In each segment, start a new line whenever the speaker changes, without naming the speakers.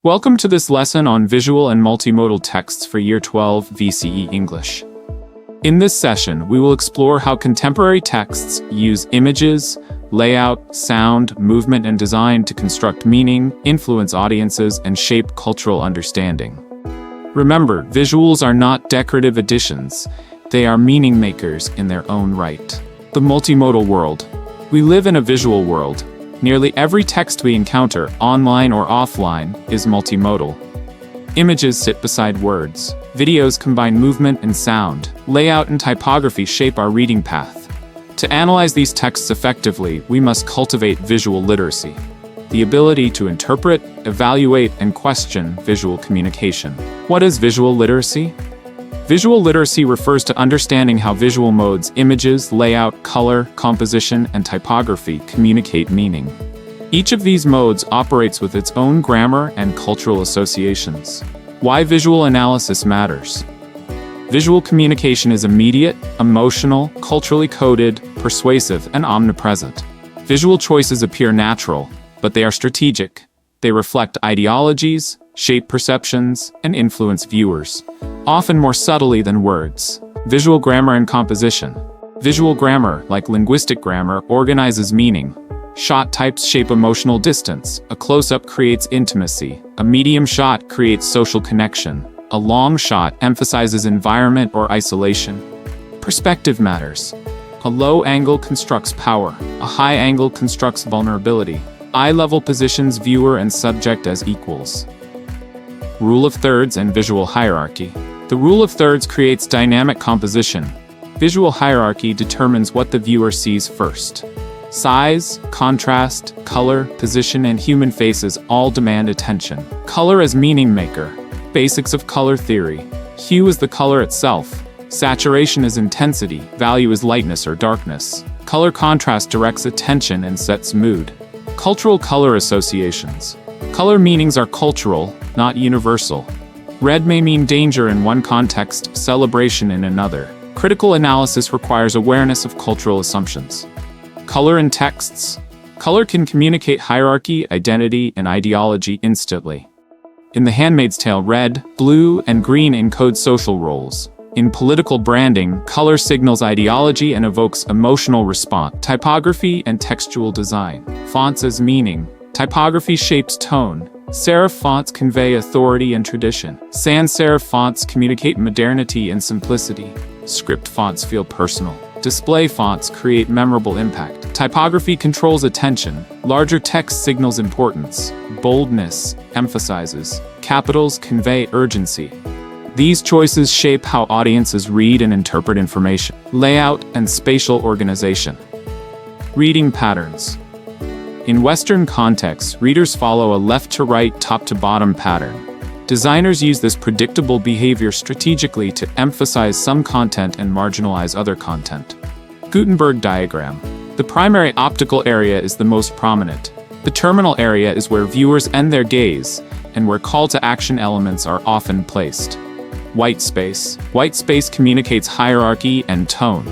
Welcome to this lesson on visual and multimodal texts for Year 12 VCE English. In this session, we will explore how contemporary texts use images, layout, sound, movement, and design to construct meaning, influence audiences, and shape cultural understanding. Remember, visuals are not decorative additions. They are meaning makers in their own right. The multimodal world. We live in a visual world. Nearly every text we encounter, online or offline, is multimodal. Images sit beside words. Videos combine movement and sound. Layout and typography shape our reading path. To analyze these texts effectively, we must cultivate visual literacy, the ability to interpret, evaluate, and question visual communication. What is visual literacy? Visual literacy refers to understanding how visual modes, images, layout, color, composition, and typography communicate meaning. Each of these modes operates with its own grammar and cultural associations. Why visual analysis matters. Visual communication is immediate, emotional, culturally coded, persuasive, and omnipresent. Visual choices appear natural, but they are strategic. They reflect ideologies, shape perceptions, and influence viewers, often more subtly than words. Visual grammar and composition. Visual grammar, like linguistic grammar, organizes meaning. Shot types shape emotional distance. A close-up creates intimacy. A medium shot creates social connection. A long shot emphasizes environment or isolation. Perspective matters. A low angle constructs power. A high angle constructs vulnerability. Eye level positions viewer and subject as equals. Rule of thirds and visual hierarchy. The rule of thirds creates dynamic composition. Visual hierarchy determines what the viewer sees first. Size, contrast, color, position, and human faces all demand attention. Color as meaning maker. Basics of color theory. Hue is the color itself. Saturation is intensity. Value is lightness or darkness. Color contrast directs attention and sets mood. Cultural color associations. Color meanings are cultural, not universal. Red may mean danger in one context, celebration in another. Critical analysis requires awareness of cultural assumptions. Color in texts. Color can communicate hierarchy, identity, and ideology instantly. In The Handmaid's Tale, red, blue, and green encode social roles. In political branding, color signals ideology and evokes emotional response. Typography and textual design. Fonts as meaning. Typography shapes tone. Serif fonts convey authority and tradition. Sans serif fonts communicate modernity and simplicity. Script fonts feel personal. Display fonts create memorable impact. Typography controls attention. Larger text signals importance. Boldness emphasizes. Capitals convey urgency. These choices shape how audiences read and interpret information. Layout and spatial organization. Reading patterns. In Western contexts, readers follow a left-to-right, top-to-bottom pattern. Designers use this predictable behavior strategically to emphasize some content and marginalize other content. Gutenberg diagram. The primary optical area is the most prominent. The terminal area is where viewers end their gaze, and where call-to-action elements are often placed. White space. White space communicates hierarchy and tone.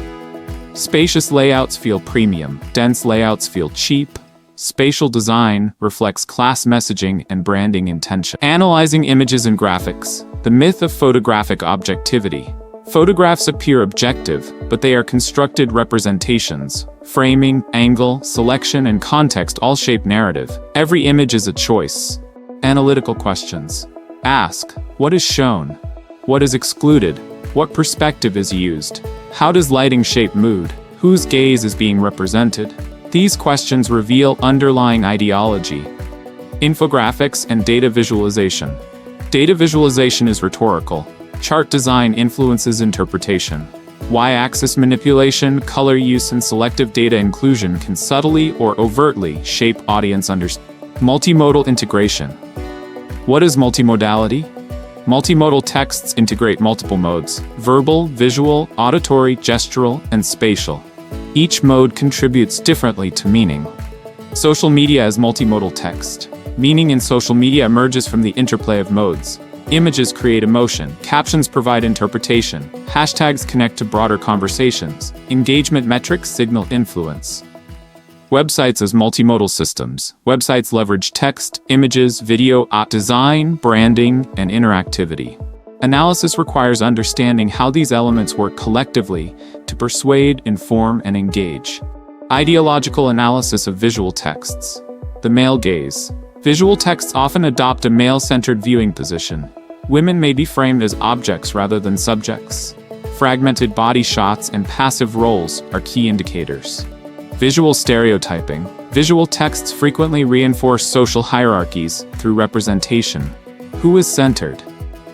Spacious layouts feel premium. Dense layouts feel cheap. Spatial design reflects class messaging and branding intention. Analyzing images and graphics. The myth of photographic objectivity. Photographs appear objective, but they are constructed representations. Framing, angle, selection, and context all shape narrative. Every image is a choice. Analytical questions. Ask, what is shown? What is excluded? What perspective is used? How does lighting shape mood? Whose gaze is being represented? These questions reveal underlying ideology. Infographics and data visualization. Data visualization is rhetorical. Chart design influences interpretation. Y-axis manipulation, color use, and selective data inclusion can subtly or overtly shape audience understanding. Multimodal integration. What is multimodality? Multimodal texts integrate multiple modes: verbal, visual, auditory, gestural, and spatial. Each mode contributes differently to meaning. Social media as multimodal text. Meaning in social media emerges from the interplay of modes. Images create emotion, captions provide interpretation, hashtags connect to broader conversations, engagement metrics signal influence. Websites as multimodal systems. Websites leverage text, images, video, design, branding, and interactivity. Analysis requires understanding how these elements work collectively to persuade, inform, and engage. Ideological analysis of visual texts. The male gaze. Visual texts often adopt a male-centered viewing position. Women may be framed as objects rather than subjects. Fragmented body shots and passive roles are key indicators. Visual stereotyping. Visual texts frequently reinforce social hierarchies through representation. Who is centered?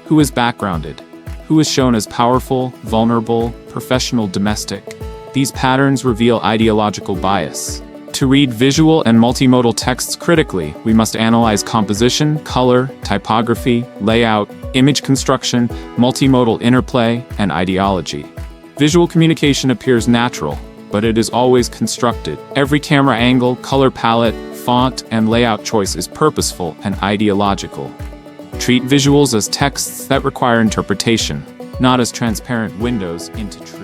Who is backgrounded? Who is shown as powerful, vulnerable, professional, domestic? These patterns reveal ideological bias. To read visual and multimodal texts critically, we must analyze composition, color, typography, layout, image construction, multimodal interplay, and ideology. Visual communication appears natural, but it is always constructed. Every camera angle, color palette, font, and layout choice is purposeful and ideological. Treat visuals as texts that require interpretation, not as transparent windows into truth.